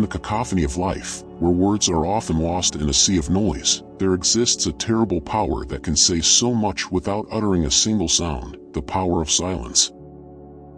In the cacophony of life, where words are often lost in a sea of noise, there exists a terrible power that can say so much without uttering a single sound: the power of silence.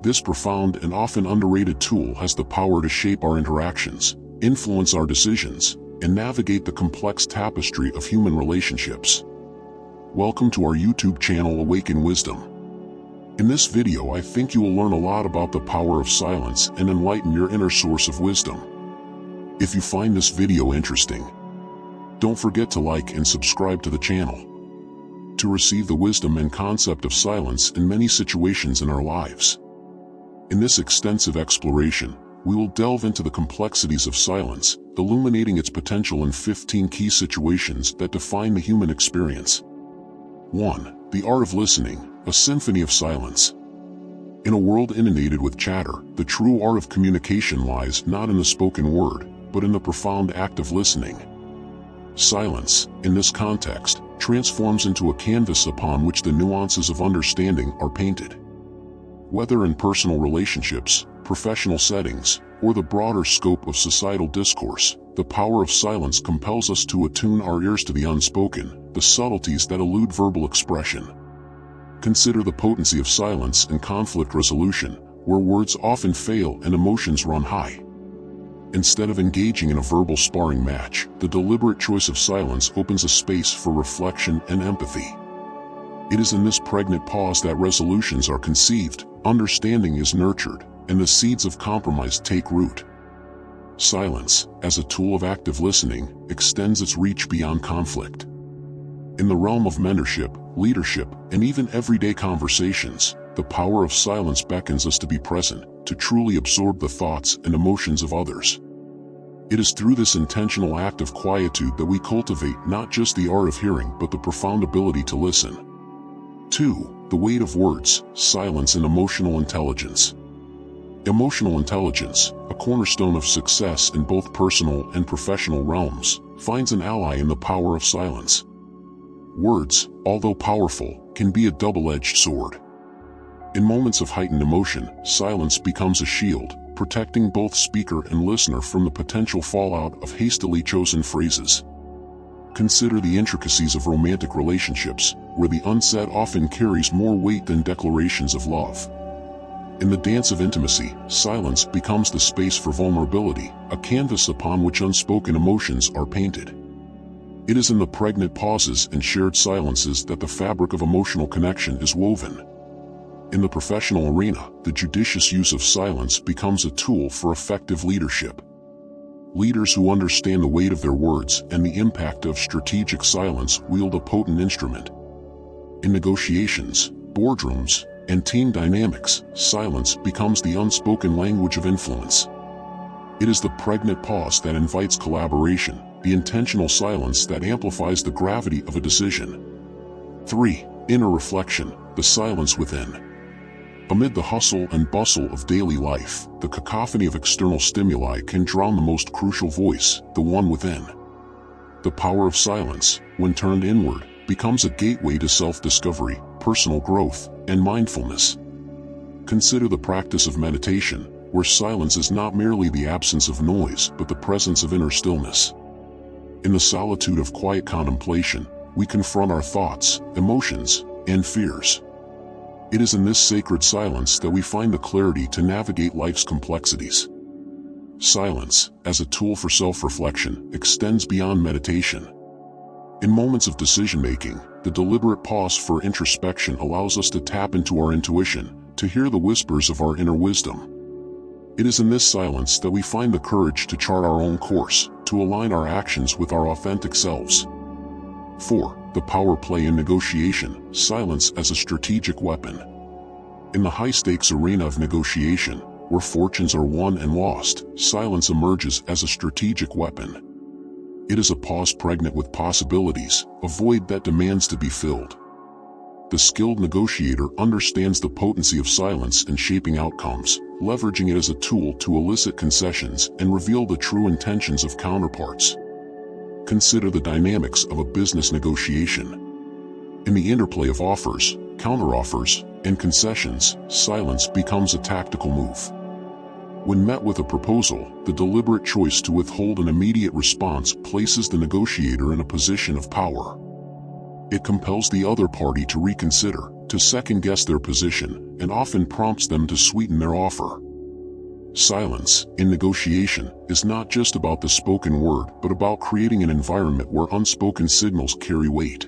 This profound and often underrated tool has the power to shape our interactions, influence our decisions, and navigate the complex tapestry of human relationships. Welcome to our YouTube channel Awaken Wisdom. In this video, I think you will learn a lot about the power of silence and enlighten your inner source of wisdom. If you find this video interesting, don't forget to like and subscribe to the channel to receive the wisdom and concept of silence in many situations in our lives. In this extensive exploration, we will delve into the complexities of silence, illuminating its potential in 15 key situations that define the human experience. 1. The art of listening, a symphony of silence. In a world inundated with chatter, the true art of communication lies not in the spoken word, but in the profound act of listening. Silence, in this context, transforms into a canvas upon which the nuances of understanding are painted. Whether in personal relationships, professional settings, or the broader scope of societal discourse, the power of silence compels us to attune our ears to the unspoken, the subtleties that elude verbal expression. Consider the potency of silence in conflict resolution, where words often fail and emotions run high. Instead of engaging in a verbal sparring match, the deliberate choice of silence opens a space for reflection and empathy. It is in this pregnant pause that resolutions are conceived, understanding is nurtured, and the seeds of compromise take root. Silence, as a tool of active listening, extends its reach beyond conflict. In the realm of mentorship, leadership, and even everyday conversations, the power of silence beckons us to be present, to truly absorb the thoughts and emotions of others. It is through this intentional act of quietude that we cultivate not just the art of hearing but the profound ability to listen. 2. The weight of words, silence and emotional intelligence. Emotional intelligence, a cornerstone of success in both personal and professional realms, finds an ally in the power of silence. Words, although powerful, can be a double-edged sword. In moments of heightened emotion, silence becomes a shield, protecting both speaker and listener from the potential fallout of hastily chosen phrases. Consider the intricacies of romantic relationships, where the unsaid often carries more weight than declarations of love. In the dance of intimacy, silence becomes the space for vulnerability, a canvas upon which unspoken emotions are painted. It is in the pregnant pauses and shared silences that the fabric of emotional connection is woven. In the professional arena, the judicious use of silence becomes a tool for effective leadership. Leaders who understand the weight of their words and the impact of strategic silence wield a potent instrument. In negotiations, boardrooms, and team dynamics, silence becomes the unspoken language of influence. It is the pregnant pause that invites collaboration, the intentional silence that amplifies the gravity of a decision. 3. Inner reflection, the silence within. Amid the hustle and bustle of daily life, the cacophony of external stimuli can drown the most crucial voice, the one within. The power of silence, when turned inward, becomes a gateway to self-discovery, personal growth, and mindfulness. Consider the practice of meditation, where silence is not merely the absence of noise but the presence of inner stillness. In the solitude of quiet contemplation, we confront our thoughts, emotions, and fears. It is in this sacred silence that we find the clarity to navigate life's complexities. Silence, as a tool for self-reflection, extends beyond meditation. In moments of decision-making, the deliberate pause for introspection allows us to tap into our intuition, to hear the whispers of our inner wisdom. It is in this silence that we find the courage to chart our own course, to align our actions with our authentic selves. 4. The power play in negotiation, silence as a strategic weapon. In the high-stakes arena of negotiation, where fortunes are won and lost, silence emerges as a strategic weapon. It is a pause pregnant with possibilities, a void that demands to be filled. The skilled negotiator understands the potency of silence in shaping outcomes, leveraging it as a tool to elicit concessions and reveal the true intentions of counterparts. Consider the dynamics of a business negotiation. In the interplay of offers, counteroffers, and concessions, silence becomes a tactical move. When met with a proposal, the deliberate choice to withhold an immediate response places the negotiator in a position of power. It compels the other party to reconsider, to second-guess their position, and often prompts them to sweeten their offer. Silence, in negotiation, is not just about the spoken word but about creating an environment where unspoken signals carry weight.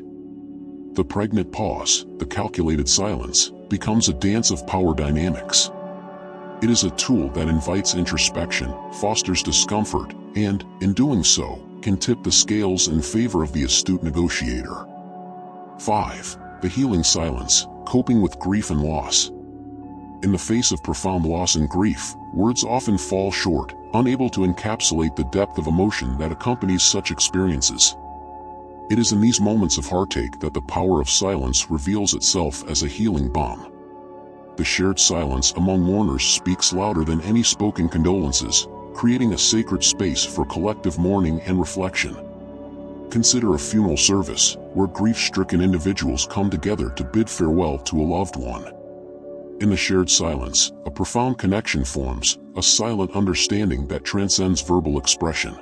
The pregnant pause, the calculated silence, becomes a dance of power dynamics. It is a tool that invites introspection, fosters discomfort, and, in doing so, can tip the scales in favor of the astute negotiator. 5. The healing silence, coping with grief and loss. In the face of profound loss and grief, words often fall short, unable to encapsulate the depth of emotion that accompanies such experiences. It is in these moments of heartache that the power of silence reveals itself as a healing balm. The shared silence among mourners speaks louder than any spoken condolences, creating a sacred space for collective mourning and reflection. Consider a funeral service, where grief-stricken individuals come together to bid farewell to a loved one. In the shared silence, a profound connection forms, a silent understanding that transcends verbal expression.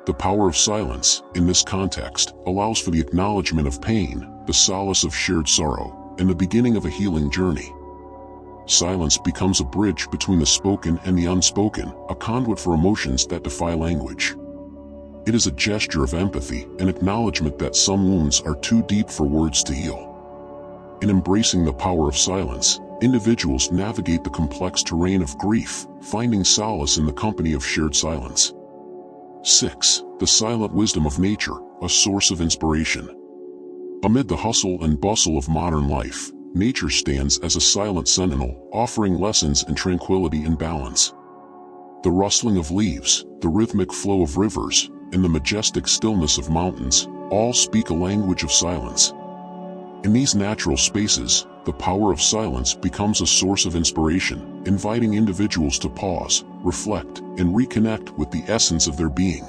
The power of silence, in this context, allows for the acknowledgement of pain, the solace of shared sorrow, and the beginning of a healing journey. Silence becomes a bridge between the spoken and the unspoken, a conduit for emotions that defy language. It is a gesture of empathy, an acknowledgement that some wounds are too deep for words to heal. In embracing the power of silence, individuals navigate the complex terrain of grief, finding solace in the company of shared silence. 6. The silent wisdom of nature, a source of inspiration. Amid the hustle and bustle of modern life, nature stands as a silent sentinel, offering lessons in tranquility and balance. The rustling of leaves, the rhythmic flow of rivers, and the majestic stillness of mountains, all speak a language of silence. In these natural spaces, the power of silence becomes a source of inspiration, inviting individuals to pause, reflect, and reconnect with the essence of their being.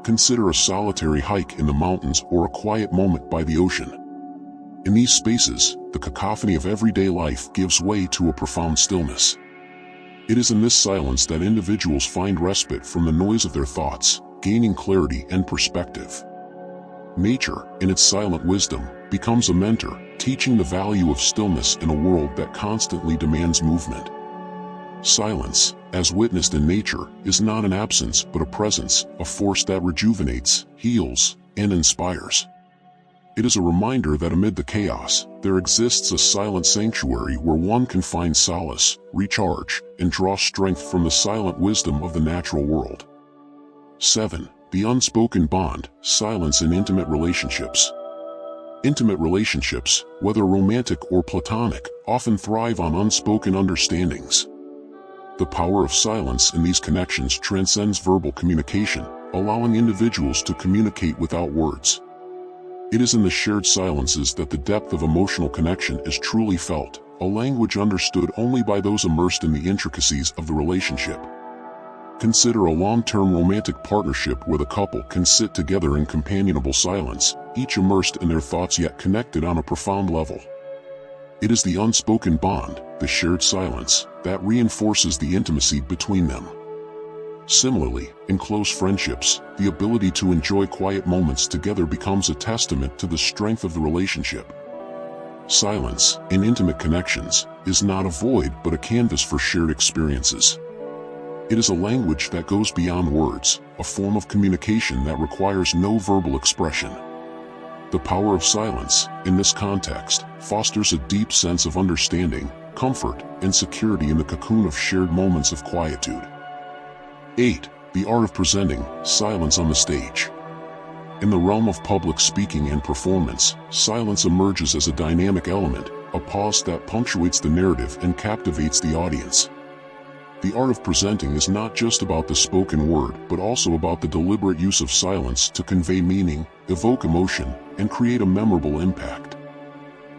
Consider a solitary hike in the mountains or a quiet moment by the ocean. In these spaces, the cacophony of everyday life gives way to a profound stillness. It is in this silence that individuals find respite from the noise of their thoughts, gaining clarity and perspective. Nature, in its silent wisdom, becomes a mentor, teaching the value of stillness in a world that constantly demands movement. Silence, as witnessed in nature, is not an absence but a presence, a force that rejuvenates, heals, and inspires. It is a reminder that amid the chaos, there exists a silent sanctuary where one can find solace, recharge, and draw strength from the silent wisdom of the natural world. 7. The unspoken bond, silence in intimate relationships. Intimate relationships, whether romantic or platonic, often thrive on unspoken understandings. The power of silence in these connections transcends verbal communication, allowing individuals to communicate without words. It is in the shared silences that the depth of emotional connection is truly felt, a language understood only by those immersed in the intricacies of the relationship. Consider a long-term romantic partnership where the couple can sit together in companionable silence, each immersed in their thoughts yet connected on a profound level. It is the unspoken bond, the shared silence, that reinforces the intimacy between them. Similarly, in close friendships, the ability to enjoy quiet moments together becomes a testament to the strength of the relationship. Silence, in intimate connections, is not a void but a canvas for shared experiences. It is a language that goes beyond words, a form of communication that requires no verbal expression. The power of silence, in this context, fosters a deep sense of understanding, comfort, and security in the cocoon of shared moments of quietude. 8. The art of presenting, silence on the stage. In the realm of public speaking and performance, silence emerges as a dynamic element, a pause that punctuates the narrative and captivates the audience. The art of presenting is not just about the spoken word but also about the deliberate use of silence to convey meaning, evoke emotion, and create a memorable impact.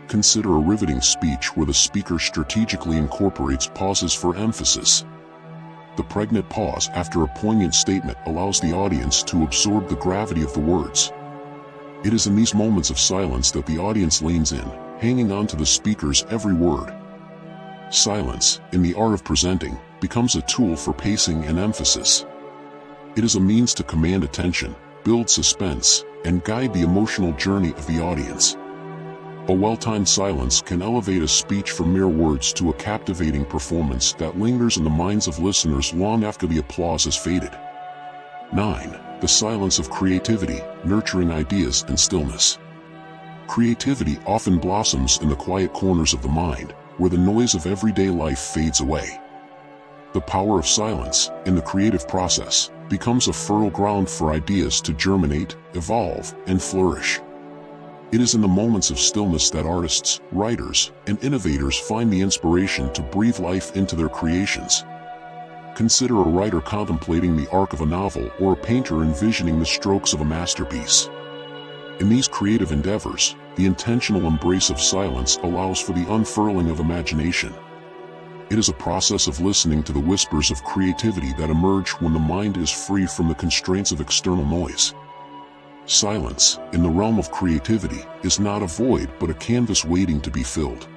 Consider a riveting speech where the speaker strategically incorporates pauses for emphasis. The pregnant pause after a poignant statement allows the audience to absorb the gravity of the words. It is in these moments of silence that the audience leans in, hanging on to the speaker's every word. Silence, in the art of presenting, becomes a tool for pacing and emphasis. It is a means to command attention, build suspense, and guide the emotional journey of the audience. A well-timed silence can elevate a speech from mere words to a captivating performance that lingers in the minds of listeners long after the applause has faded. 9. The silence of creativity, nurturing ideas and stillness. Creativity often blossoms in the quiet corners of the mind, where the noise of everyday life fades away. The power of silence, in the creative process, becomes a fertile ground for ideas to germinate, evolve, and flourish. It is in the moments of stillness that artists, writers, and innovators find the inspiration to breathe life into their creations. Consider a writer contemplating the arc of a novel or a painter envisioning the strokes of a masterpiece. In these creative endeavors, the intentional embrace of silence allows for the unfurling of imagination. It is a process of listening to the whispers of creativity that emerge when the mind is free from the constraints of external noise. Silence, in the realm of creativity, is not a void but a canvas waiting to be filled.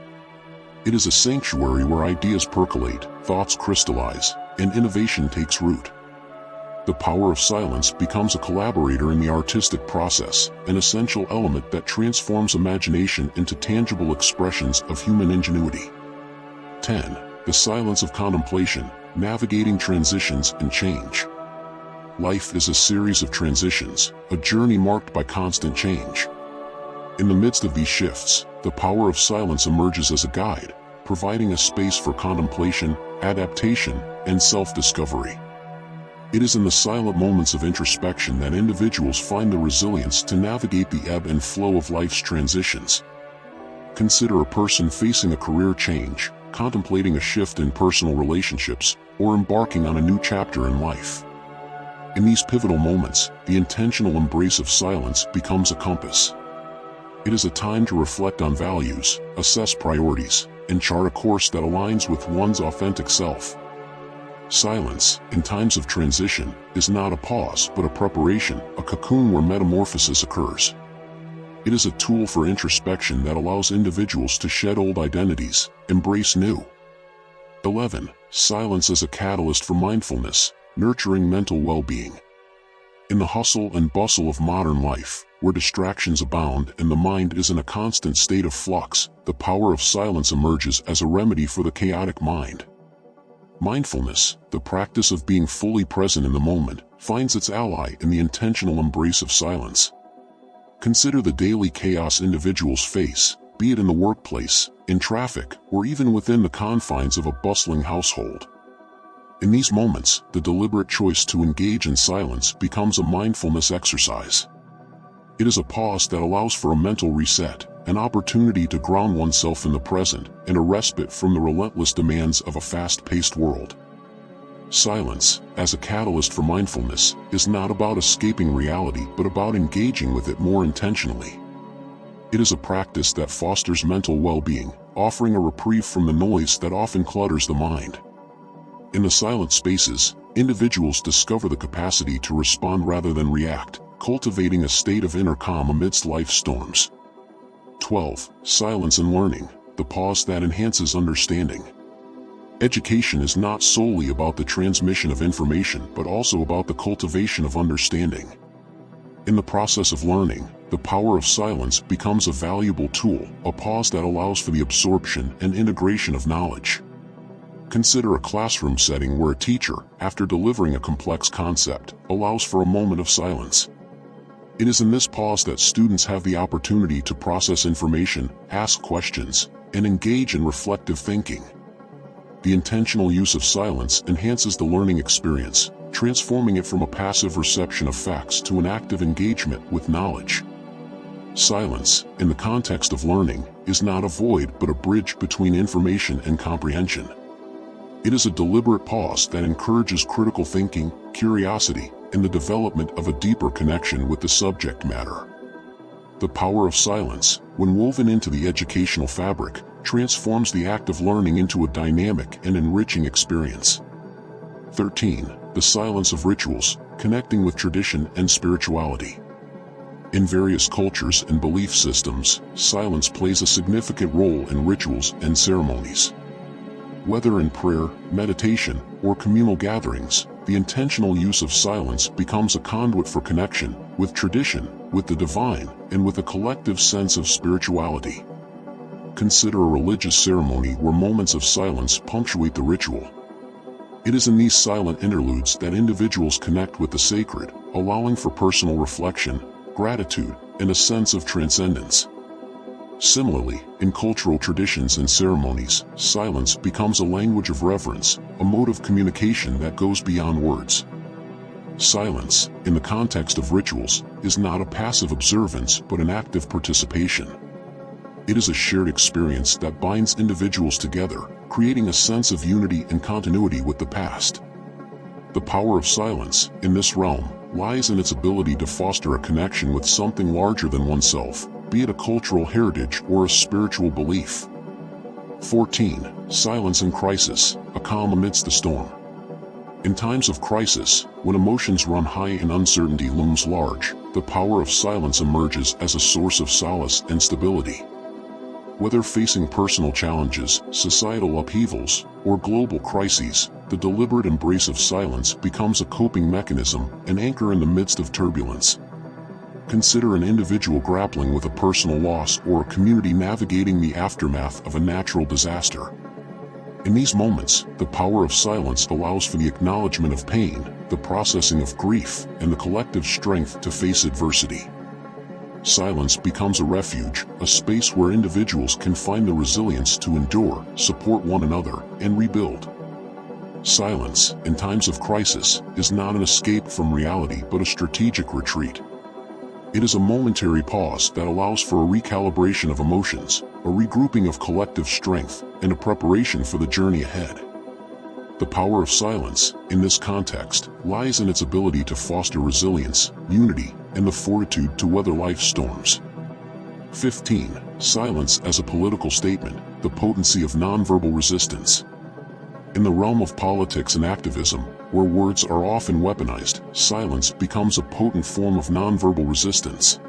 It is a sanctuary where ideas percolate, thoughts crystallize, and innovation takes root. The power of silence becomes a collaborator in the artistic process, an essential element that transforms imagination into tangible expressions of human ingenuity. 10. The silence of contemplation, navigating transitions and change. Life is a series of transitions, a journey marked by constant change. In the midst of these shifts, the power of silence emerges as a guide, providing a space for contemplation, adaptation, and self-discovery. It is in the silent moments of introspection that individuals find the resilience to navigate the ebb and flow of life's transitions. Consider a person facing a career change, contemplating a shift in personal relationships, or embarking on a new chapter in life. In these pivotal moments, the intentional embrace of silence becomes a compass. It is a time to reflect on values, assess priorities, and chart a course that aligns with one's authentic self. Silence, in times of transition, is not a pause but a preparation, a cocoon where metamorphosis occurs. It is a tool for introspection that allows individuals to shed old identities, embrace new. 11. Silence as a catalyst for mindfulness, nurturing mental well-being. In the hustle and bustle of modern life, where distractions abound and the mind is in a constant state of flux, the power of silence emerges as a remedy for the chaotic mind. Mindfulness, the practice of being fully present in the moment, finds its ally in the intentional embrace of silence. Consider the daily chaos individuals face, be it in the workplace, in traffic, or even within the confines of a bustling household. In these moments, the deliberate choice to engage in silence becomes a mindfulness exercise. It is a pause that allows for a mental reset, an opportunity to ground oneself in the present, and a respite from the relentless demands of a fast-paced world. Silence, as a catalyst for mindfulness, is not about escaping reality but about engaging with it more intentionally. It is a practice that fosters mental well-being, offering a reprieve from the noise that often clutters the mind. In the silent spaces, individuals discover the capacity to respond rather than react, cultivating a state of inner calm amidst life's storms. 12. Silence and learning, the pause that enhances understanding. Education is not solely about the transmission of information but also about the cultivation of understanding. In the process of learning, the power of silence becomes a valuable tool, a pause that allows for the absorption and integration of knowledge. Consider a classroom setting where a teacher, after delivering a complex concept, allows for a moment of silence. It is in this pause that students have the opportunity to process information, ask questions, and engage in reflective thinking. The intentional use of silence enhances the learning experience, transforming it from a passive reception of facts to an active engagement with knowledge. Silence, in the context of learning, is not a void but a bridge between information and comprehension. It is a deliberate pause that encourages critical thinking, curiosity, and the development of a deeper connection with the subject matter. The power of silence, when woven into the educational fabric, transforms the act of learning into a dynamic and enriching experience. 13. The silence of rituals, connecting with tradition and spirituality. In various cultures and belief systems, silence plays a significant role in rituals and ceremonies. Whether in prayer, meditation, or communal gatherings, the intentional use of silence becomes a conduit for connection with tradition, with the divine, and with a collective sense of spirituality. Consider a religious ceremony where moments of silence punctuate the ritual. It is in these silent interludes that individuals connect with the sacred, allowing for personal reflection, gratitude, and a sense of transcendence. Similarly, in cultural traditions and ceremonies, silence becomes a language of reverence, a mode of communication that goes beyond words. Silence, in the context of rituals, is not a passive observance but an active participation. It is a shared experience that binds individuals together, creating a sense of unity and continuity with the past. The power of silence, in this realm, lies in its ability to foster a connection with something larger than oneself, be it a cultural heritage or a spiritual belief. 14. Silence in crisis, a calm amidst the storm. In times of crisis, when emotions run high and uncertainty looms large, the power of silence emerges as a source of solace and stability. Whether facing personal challenges, societal upheavals, or global crises, the deliberate embrace of silence becomes a coping mechanism, an anchor in the midst of turbulence. Consider an individual grappling with a personal loss or a community navigating the aftermath of a natural disaster. In these moments, the power of silence allows for the acknowledgement of pain, the processing of grief, and the collective strength to face adversity. Silence becomes a refuge, a space where individuals can find the resilience to endure, support one another, and rebuild. Silence, in times of crisis, is not an escape from reality but a strategic retreat. It is a momentary pause that allows for a recalibration of emotions, a regrouping of collective strength, and a preparation for the journey ahead. The power of silence, in this context, lies in its ability to foster resilience, unity, and the fortitude to weather life's storms. 15. Silence as a political statement, the potency of nonverbal resistance. In the realm of politics and activism, where words are often weaponized, silence becomes a potent form of nonverbal resistance.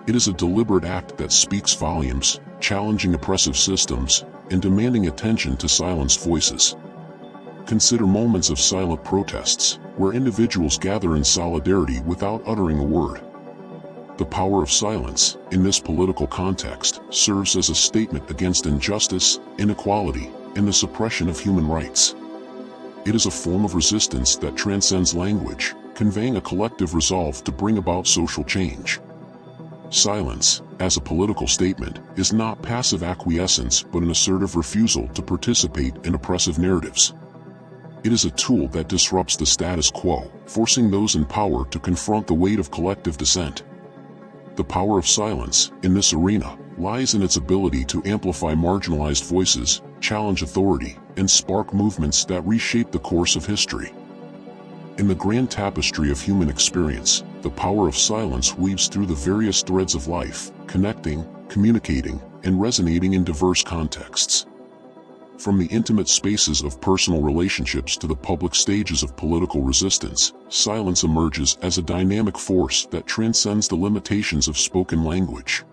It is a deliberate act that speaks volumes, challenging oppressive systems, and demanding attention to silenced voices. Consider moments of silent protests, where individuals gather in solidarity without uttering a word. The power of silence, in this political context, serves as a statement against injustice, inequality, and the suppression of human rights. It is a form of resistance that transcends language, conveying a collective resolve to bring about social change. Silence, as a political statement, is not passive acquiescence but an assertive refusal to participate in oppressive narratives. It is a tool that disrupts the status quo, forcing those in power to confront the weight of collective dissent. The power of silence, in this arena, lies in its ability to amplify marginalized voices, challenge authority, and spark movements that reshape the course of history. In the grand tapestry of human experience, the power of silence weaves through the various threads of life, connecting, communicating, and resonating in diverse contexts. From the intimate spaces of personal relationships to the public stages of political resistance, silence emerges as a dynamic force that transcends the limitations of spoken language.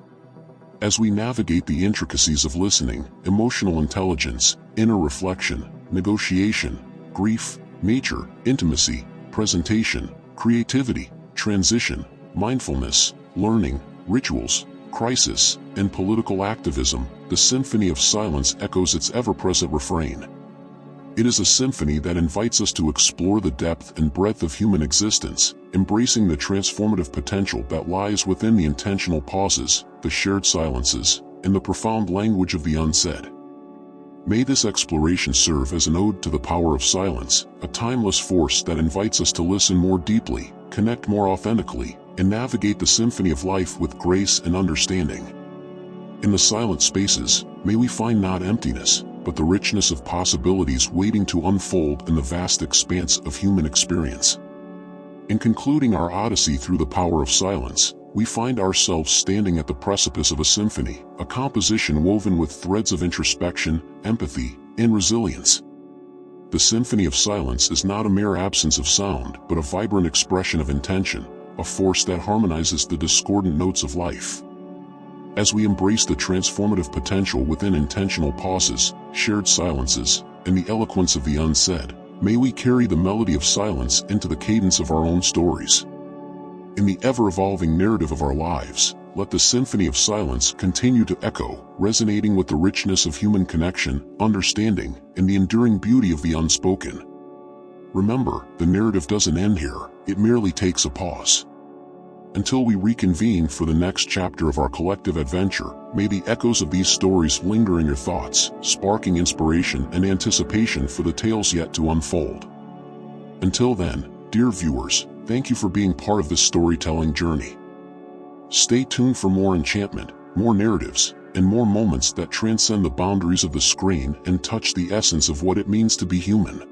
As we navigate the intricacies of listening, emotional intelligence, inner reflection, negotiation, grief, nature, intimacy, presentation, creativity, transition, mindfulness, learning, rituals, crisis, and political activism, the symphony of silence echoes its ever-present refrain. It is a symphony that invites us to explore the depth and breadth of human existence, embracing the transformative potential that lies within the intentional pauses, the shared silences, and the profound language of the unsaid. May this exploration serve as an ode to the power of silence, a timeless force that invites us to listen more deeply, connect more authentically, and navigate the symphony of life with grace and understanding. In the silent spaces, may we find not emptiness, but the richness of possibilities waiting to unfold in the vast expanse of human experience. In concluding our odyssey through the power of silence, we find ourselves standing at the precipice of a symphony, a composition woven with threads of introspection, empathy, and resilience. The symphony of silence is not a mere absence of sound, but a vibrant expression of intention, a force that harmonizes the discordant notes of life. As we embrace the transformative potential within intentional pauses, shared silences, and the eloquence of the unsaid, may we carry the melody of silence into the cadence of our own stories. In the ever-evolving narrative of our lives, let the symphony of silence continue to echo, resonating with the richness of human connection, understanding, and the enduring beauty of the unspoken. Remember, the narrative doesn't end here, it merely takes a pause. Until we reconvene for the next chapter of our collective adventure, may the echoes of these stories linger in your thoughts, sparking inspiration and anticipation for the tales yet to unfold. Until then, dear viewers, thank you for being part of this storytelling journey. Stay tuned for more enchantment, more narratives, and more moments that transcend the boundaries of the screen and touch the essence of what it means to be human.